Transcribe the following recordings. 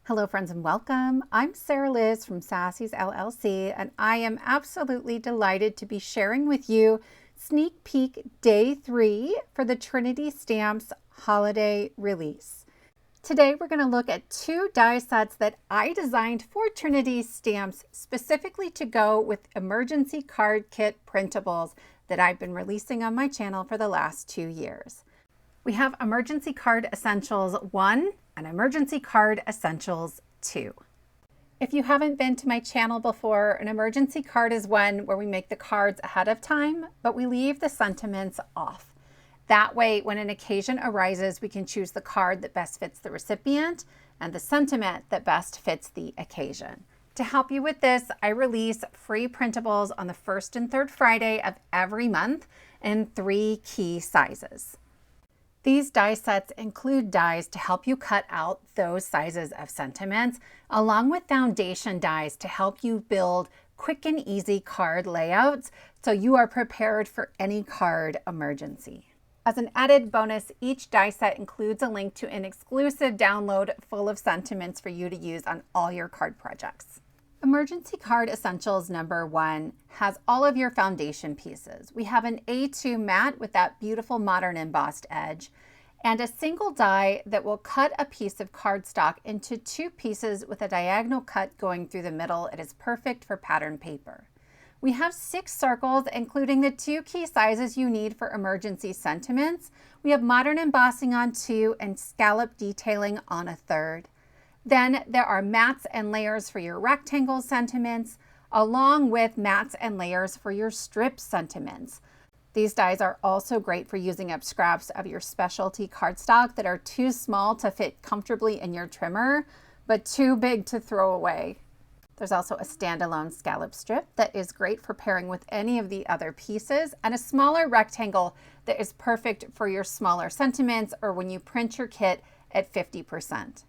Hello friends and welcome. I'm Sarah Liz from Sassy's LLC and I am absolutely delighted to be sharing with you sneak peek day 3 for the Trinity Stamps holiday release. Today we're going to look at 2 die sets that I designed for Trinity Stamps specifically to go with emergency card kit printables that I've been releasing on my channel for the last 2 years. We have Emergency Card Essentials 1 and Emergency Card Essentials 2. If you haven't been to my channel before, an emergency card is one where we make the cards ahead of time, but we leave the sentiments off. That way, when an occasion arises, we can choose the card that best fits the recipient and the sentiment that best fits the occasion. To help you with this, I release free printables on the first and third Friday of every month in 3 key sizes. These die sets include dies to help you cut out those sizes of sentiments, along with foundation dies to help you build quick and easy card layouts so you are prepared for any card emergency. As an added bonus, each die set includes a link to an exclusive download full of sentiments for you to use on all your card projects. Emergency Card Essentials number 1 has all of your foundation pieces. We have an A2 mat with that beautiful modern embossed edge and a single die that will cut a piece of cardstock into 2 pieces with a diagonal cut going through the middle. It is perfect for pattern paper. We have 6 circles, including the 2 key sizes you need for emergency sentiments. We have modern embossing on 2 and scallop detailing on a 3rd. Then there are mats and layers for your rectangle sentiments, along with mats and layers for your strip sentiments. These dies are also great for using up scraps of your specialty cardstock that are too small to fit comfortably in your trimmer, but too big to throw away. There's also a standalone scallop strip that is great for pairing with any of the other pieces, and a smaller rectangle that is perfect for your smaller sentiments or when you print your kit at 50%.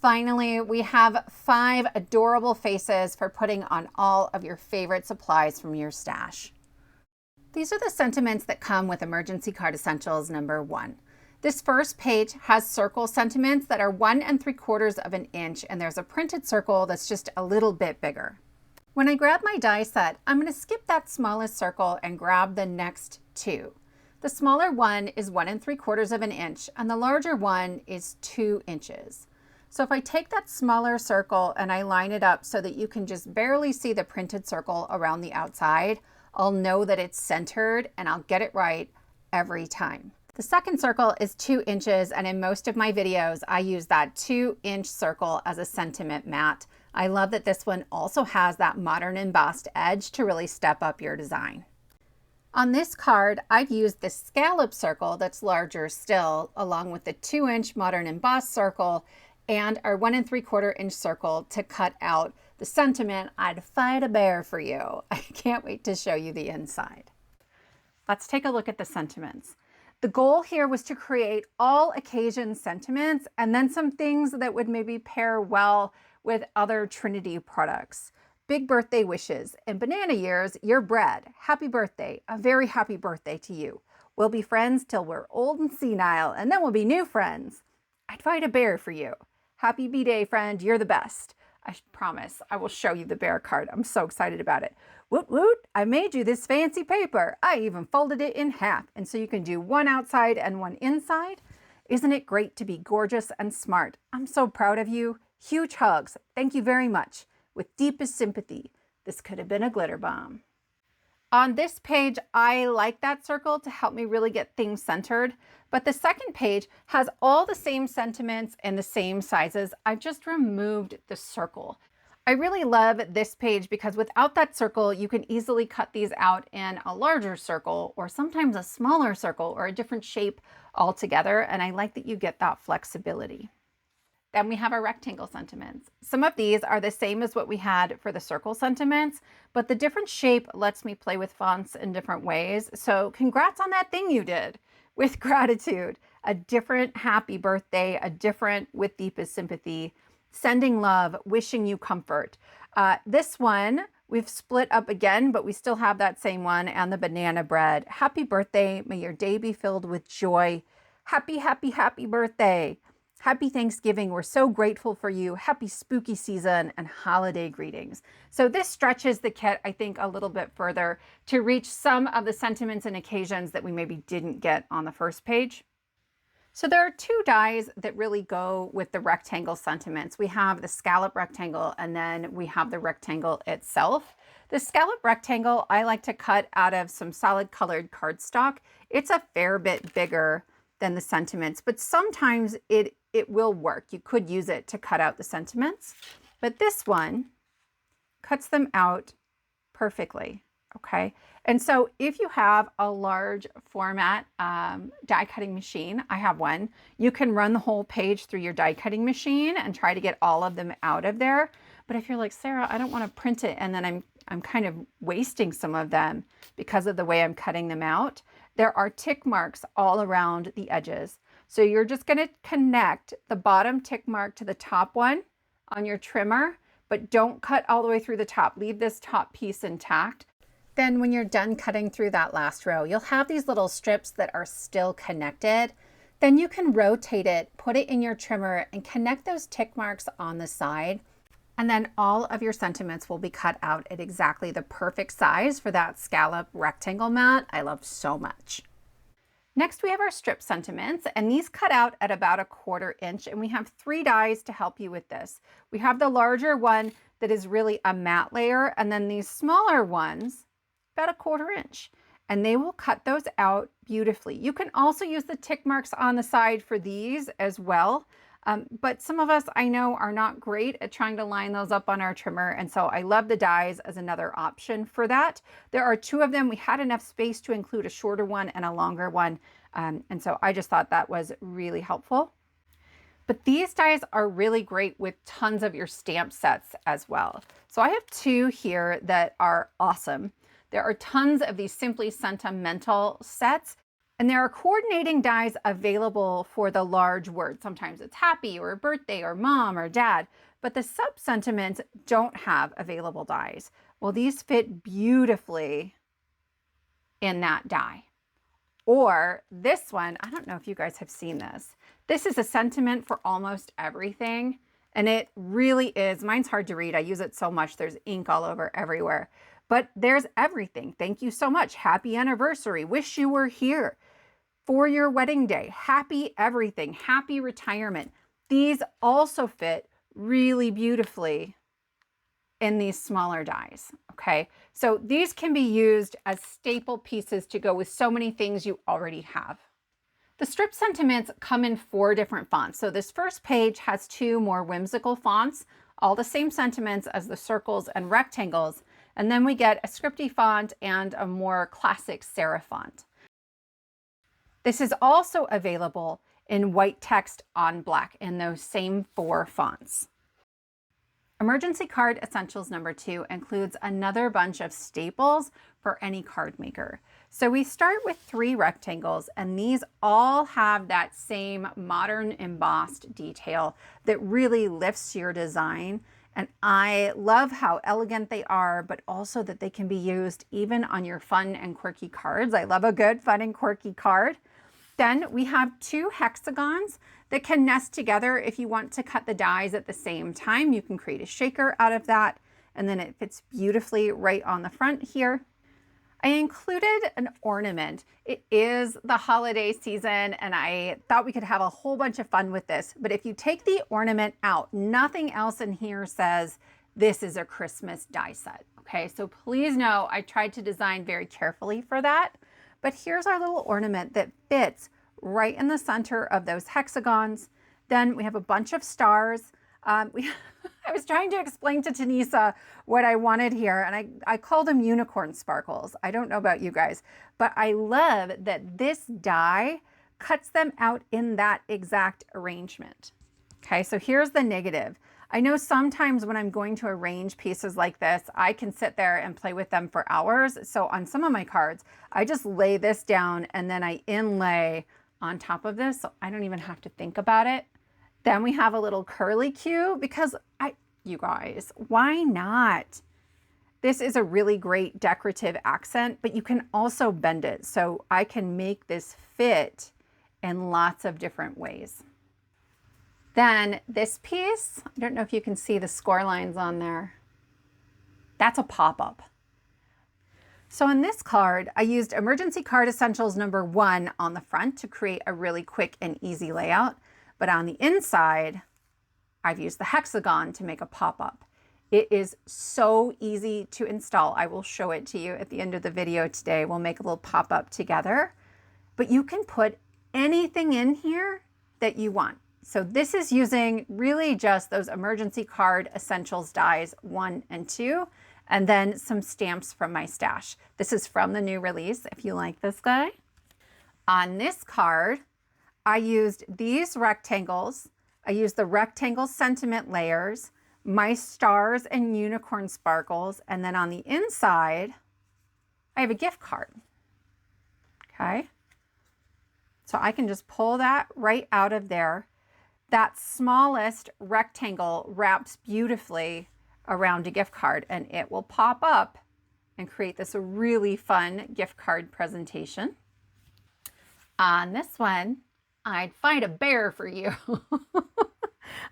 Finally, we have 5 adorable faces for putting on all of your favorite supplies from your stash. These are the sentiments that come with Emergency Card Essentials number 1. This first page has circle sentiments that are 1 3/4 of an inch, and there's a printed circle that's just a little bit bigger. When I grab my die set, I'm going to skip that smallest circle and grab the next 2. The smaller one is 1 3/4 of an inch, and the larger one is 2 inches. So if I take that smaller circle and I line it up so that you can just barely see the printed circle around the outside, I'll know that it's centered and I'll get it right every time. The second circle is 2 inches, and in most of my videos, I use that 2-inch circle as a sentiment mat. I love that this one also has that modern embossed edge to really step up your design. On this card, I've used the scallop circle that's larger still, along with the 2-inch modern embossed circle and our 1 3/4 inch circle to cut out the sentiment, "I'd fight a bear for you." I can't wait to show you the inside. Let's take a look at the sentiments. The goal here was to create all occasion sentiments and then some things that would maybe pair well with other Trinity products. Big birthday wishes. In banana years, your bread. Happy birthday. A very happy birthday to you. We'll be friends till we're old and senile, and then we'll be new friends. I'd fight a bear for you. Happy B-Day, friend. You're the best. I promise I will show you the bear card. I'm so excited about it. Woot woot, I made you this fancy paper. I even folded it in half, and so you can do one outside and one inside. Isn't it great to be gorgeous and smart? I'm so proud of you. Huge hugs. Thank you very much. With deepest sympathy. This could have been a glitter bomb. On this page, I like that circle to help me really get things centered, but the second page has all the same sentiments and the same sizes. I've just removed the circle. I really love this page because without that circle, you can easily cut these out in a larger circle or sometimes a smaller circle or a different shape altogether, and I like that you get that flexibility. Then we have our rectangle sentiments. Some of these are the same as what we had for the circle sentiments, but the different shape lets me play with fonts in different ways. So congrats on that thing you did. With gratitude, a different happy birthday, a different with deepest sympathy, sending love, wishing you comfort. This one we've split up again, but we still have that same one, and the banana bread. Happy birthday, may your day be filled with joy. Happy, happy, happy birthday. Happy Thanksgiving. We're so grateful for you. Happy spooky season and holiday greetings. So this stretches the kit, I think, a little bit further to reach some of the sentiments and occasions that we maybe didn't get on the first page. So there are two dies that really go with the rectangle sentiments. We have the scallop rectangle and then we have the rectangle itself. The scallop rectangle I like to cut out of some solid colored cardstock. It's a fair bit bigger than the sentiments, but sometimes it will work. You could use it to cut out the sentiments, but this one cuts them out perfectly. Okay. And so if you have a large format die cutting machine, I have one, you can run the whole page through your die cutting machine and try to get all of them out of there. But if you're like, Sarah, I don't want to print it and then I'm kind of wasting some of them because of the way I'm cutting them out, there are tick marks all around the edges. So you're just going to connect the bottom tick mark to the top one on your trimmer, but don't cut all the way through the top. Leave this top piece intact. Then when you're done cutting through that last row, you'll have these little strips that are still connected. Then you can rotate it, put it in your trimmer and connect those tick marks on the side. And then all of your sentiments will be cut out at exactly the perfect size for that scallop rectangle mat I love so much. Next, we have our strip sentiments, and these cut out at about 1/4 inch, and we have 3 dies to help you with this. We have the larger one that is really a matte layer, and then these smaller ones, about 1/4 inch, and they will cut those out beautifully. You can also use the tick marks on the side for these as well. But some of us I know are not great at trying to line those up on our trimmer. And so I love the dies as another option for that. There are 2 of them. We had enough space to include a shorter one and a longer one. And so I just thought that was really helpful. But these dies are really great with tons of your stamp sets as well. So I have 2 here that are awesome. There are tons of these Simply Sentimental sets. And there are coordinating dies available for the large words. Sometimes it's happy or birthday or mom or dad, but the sub-sentiments don't have available dies. Well, these fit beautifully in that die. Or this one, I don't know if you guys have seen this. This is a sentiment for almost everything. And it really is, mine's hard to read. I use it so much, there's ink all over everywhere. But there's everything. Thank you so much. Happy anniversary. Wish you were here. For your wedding day. Happy everything. Happy retirement. These also fit really beautifully in these smaller dies. Okay. So these can be used as staple pieces to go with so many things you already have. The strip sentiments come in 4 different fonts. So this first page has 2 more whimsical fonts, all the same sentiments as the circles and rectangles. And then we get a scripty font and a more classic serif font. This is also available in white text on black in those same 4 fonts. Emergency Card Essentials number 2 includes another bunch of staples for any card maker. So we start with 3 rectangles, and these all have that same modern embossed detail that really lifts your design. And I love how elegant they are, but also that they can be used even on your fun and quirky cards. I love a good fun and quirky card. Then we have 2 hexagons that can nest together. If you want to cut the dies at the same time, you can create a shaker out of that. And then it fits beautifully right on the front here. I included an ornament. It is the holiday season, and I thought we could have a whole bunch of fun with this. But if you take the ornament out, nothing else in here says this is a Christmas die set. Okay, so please know I tried to design very carefully for that. But here's our little ornament that fits right in the center of those hexagons. Then we have a bunch of stars. I was trying to explain to Tanisa what I wanted here, and I called them unicorn sparkles. I don't know about you guys, but I love that this die cuts them out in that exact arrangement. Okay, so here's the negative. I know sometimes when I'm going to arrange pieces like this, I can sit there and play with them for hours. So on some of my cards, I just lay this down and then I inlay on top of this, so I don't even have to think about it. Then we have a little curly Q because you guys, why not? This is a really great decorative accent, but you can also bend it. So I can make this fit in lots of different ways. Then this piece, I don't know if you can see the score lines on there. That's a pop-up. So on this card, I used Emergency Card Essentials #1 on the front to create a really quick and easy layout. But on the inside, I've used the hexagon to make a pop-up. It is so easy to install. I will show it to you at the end of the video today. We'll make a little pop-up together. But you can put anything in here that you want. So this is using really just those Emergency Card Essentials dies 1 and 2. And then some stamps from my stash. This is from the new release, if you like this guy. On this card, I used these rectangles. I used the rectangle sentiment layers, my stars and unicorn sparkles, and then on the inside, I have a gift card. Okay. So I can just pull that right out of there. That smallest rectangle wraps beautifully around a gift card, and it will pop up and create this really fun gift card presentation. On this one, I'd find a bear for you.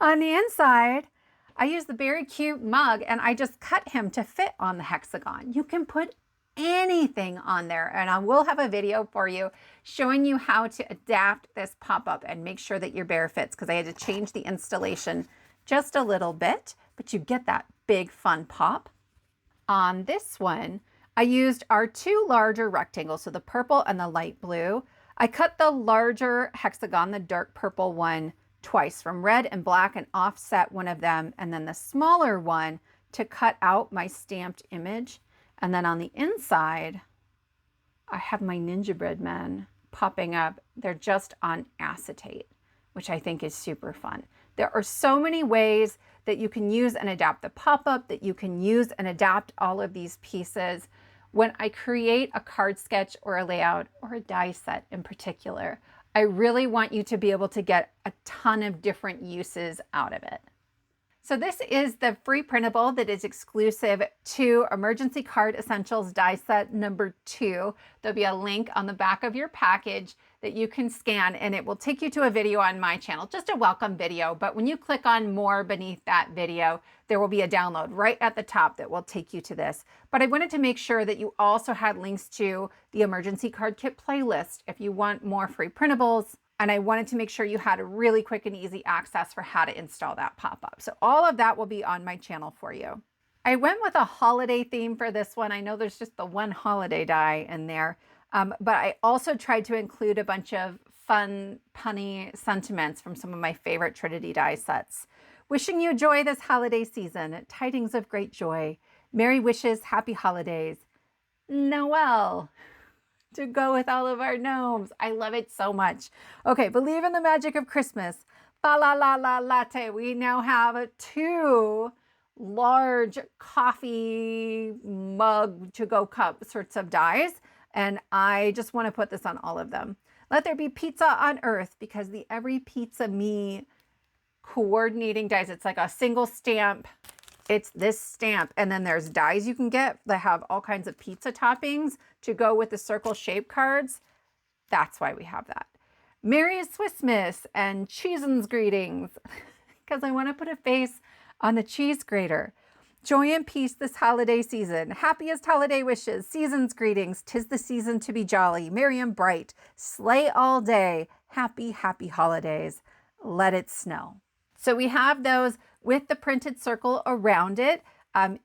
On the inside, I used the very cute mug and I just cut him to fit on the hexagon. You can put anything on there, and I will have a video for you showing you how to adapt this pop-up and make sure that your bear fits, because I had to change the installation just a little bit, but you get that big fun pop. On this one, I used our 2 larger rectangles, so the purple and the light blue. I cut the larger hexagon, the dark purple one, twice from red and black and offset one of them, and then the smaller one to cut out my stamped image. And then on the inside, I have my gingerbread men popping up. They're just on acetate, which I think is super fun. There are so many ways that you can use and adapt the pop-up, that you can use and adapt all of these pieces. When I create a card sketch or a layout or a die set in particular, I really want you to be able to get a ton of different uses out of it. So this is the free printable that is exclusive to Emergency Card Essentials die set #2. There'll be a link on the back of your package that you can scan, and it will take you to a video on my channel, just a welcome video. But when you click on more beneath that video, there will be a download right at the top that will take you to this. But I wanted to make sure that you also had links to the Emergency Card Kit playlist if you want more free printables. And I wanted to make sure you had a really quick and easy access for how to install that pop-up. So all of that will be on my channel for you. I went with a holiday theme for this one. I know there's just the one holiday die in there, but I also tried to include a bunch of fun, punny sentiments from some of my favorite Trinity die sets. Wishing you joy this holiday season, tidings of great joy, merry wishes, happy holidays, Noel, to go with all of our gnomes. I love it so much. Okay, believe in the magic of Christmas. Fa la la la latte. We now have 2 large coffee mug to-go cup sorts of dies, and I just want to put this on all of them. Let there be pizza on earth, because the Every Pizza Me coordinating dies, it's like a single stamp. It's this stamp, and then there's dies you can get that have all kinds of pizza toppings to go with the circle shape cards. That's why we have that. Merry Swissmas and Cheesen's greetings, because I want to put a face on the cheese grater. Joy and peace this holiday season. Happiest holiday wishes. Season's greetings. 'Tis the season to be jolly. Merry and bright. Slay all day. Happy, happy holidays. Let it snow. So we have those with the printed circle around it.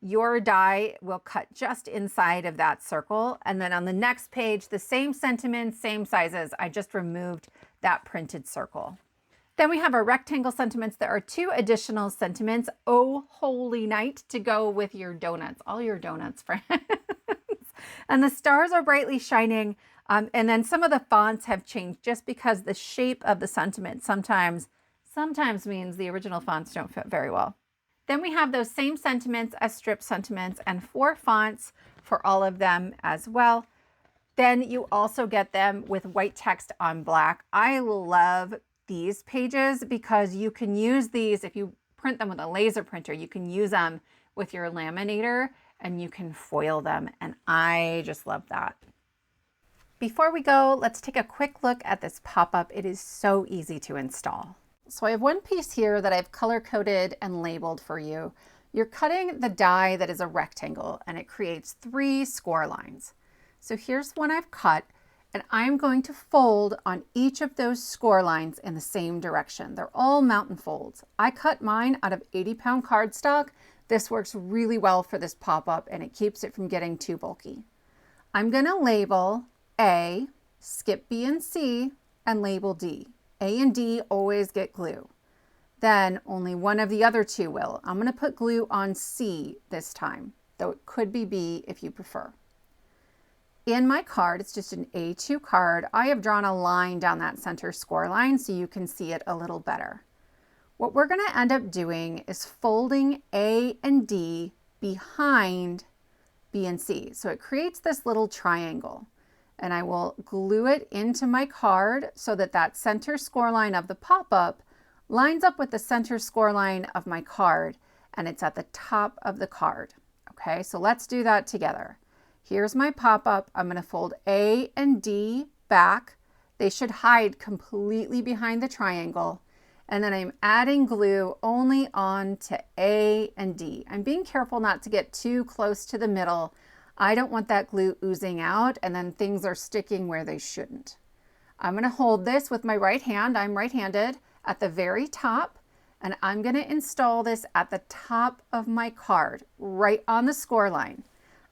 Your die will cut just inside of that circle. And then on the next page, the same sentiments, same sizes. I just removed that printed circle. Then we have our rectangle sentiments. There are 2 additional sentiments. Oh, holy night, to go with your donuts, all your donuts, friends. And the stars are brightly shining. And then some of the fonts have changed just because the shape of the sentiment sometimes means the original fonts don't fit very well. Then we have those same sentiments as strip sentiments and 4 fonts for all of them as well. Then you also get them with white text on black. I love these pages because you can use these, if you print them with a laser printer, you can use them with your laminator and you can foil them. And I just love that. Before we go, let's take a quick look at this pop-up. It is so easy to install. So I have one piece here that I've color coded and labeled for you. You're cutting the die that is a rectangle and it creates 3 score lines. So here's one I've cut, and I'm going to fold on each of those score lines in the same direction. They're all mountain folds. I cut mine out of 80-pound cardstock. This works really well for this pop-up and it keeps it from getting too bulky. I'm going to label A, skip B and C, and label D. A and D always get glue. Then only one of the other 2 will. I'm going to put glue on C this time, though it could be B if you prefer. In my card, it's just an A2 card, I have drawn a line down that center score line so you can see it a little better. What we're going to end up doing is folding A and D behind B and C. So it creates this little triangle. And I will glue it into my card so that that center score line of the pop-up lines up with the center score line of my card, and it's at the top of the card. Okay, so let's do that together. Here's my pop-up. I'm going to fold A and D back. They should hide completely behind the triangle. And then I'm adding glue only on to A and D. I'm being careful not to get too close to the middle. I don't want that glue oozing out and then things are sticking where they shouldn't. I'm going to hold this with my right hand, I'm right-handed, at the very top, and I'm going to install this at the top of my card, right on the score line.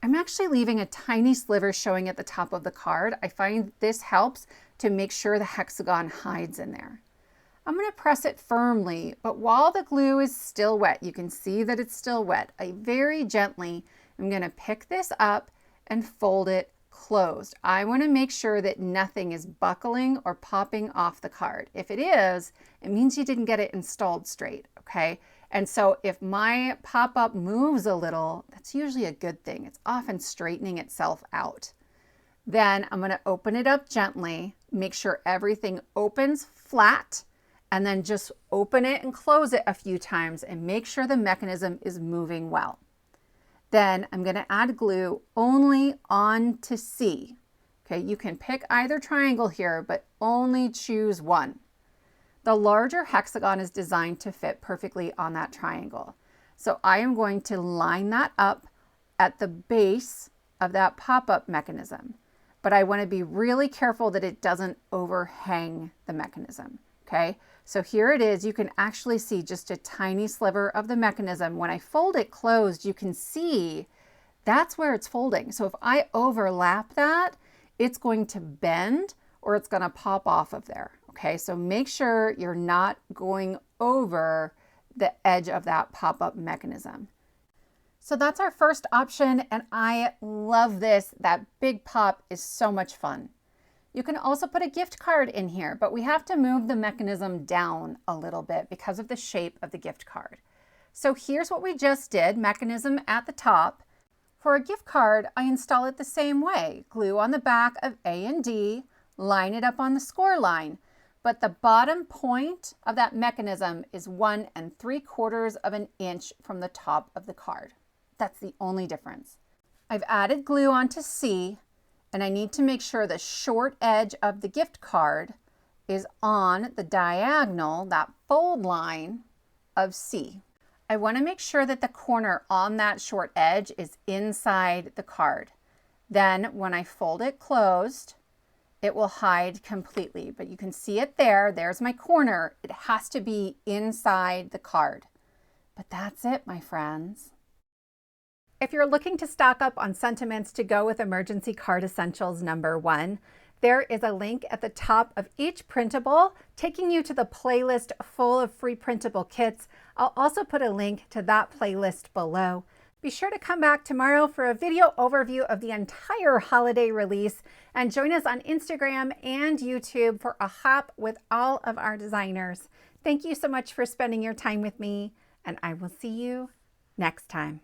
I'm actually leaving a tiny sliver showing at the top of the card. I find this helps to make sure the hexagon hides in there. I'm going to press it firmly, but while the glue is still wet, you can see that it's still wet, I very gently I'm going to pick this up and fold it closed. I want to make sure that nothing is buckling or popping off the card. If it is, it means you didn't get it installed straight, okay? And so if my pop-up moves a little, that's usually a good thing. It's often straightening itself out. Then I'm going to open it up gently, make sure everything opens flat, and then just open it and close it a few times and make sure the mechanism is moving well. Then I'm going to add glue only onto C. Okay, you can pick either triangle here, but only choose one. The larger hexagon is designed to fit perfectly on that triangle. So I am going to line that up at the base of that pop-up mechanism. But I want to be really careful that it doesn't overhang the mechanism. Okay, so here it is. You can actually see just a tiny sliver of the mechanism. When I fold it closed, you can see that's where it's folding. So if I overlap that, it's going to bend or it's going to pop off of there. Okay, so make sure you're not going over the edge of that pop-up mechanism. So that's our first option, and I love this. That big pop is so much fun. You can also put a gift card in here, but we have to move the mechanism down a little bit because of the shape of the gift card. So here's what we just did, mechanism at the top. For a gift card, I install it the same way. Glue on the back of A and D, line it up on the score line, but the bottom point of that mechanism is 1 3/4 of an inch from the top of the card. That's the only difference. I've added glue onto C, and I need to make sure the short edge of the gift card is on the diagonal, that fold line of C. I want to make sure that the corner on that short edge is inside the card. Then when I fold it closed, it will hide completely, but you can see it there. There's my corner. It has to be inside the card. But that's it, my friends. If you're looking to stock up on sentiments to go with Emergency Card Essentials #1, there is a link at the top of each printable taking you to the playlist full of free printable kits. I'll also put a link to that playlist below. Be sure to come back tomorrow for a video overview of the entire holiday release, and join us on Instagram and YouTube for a hop with all of our designers. Thank you so much for spending your time with me, and I will see you next time.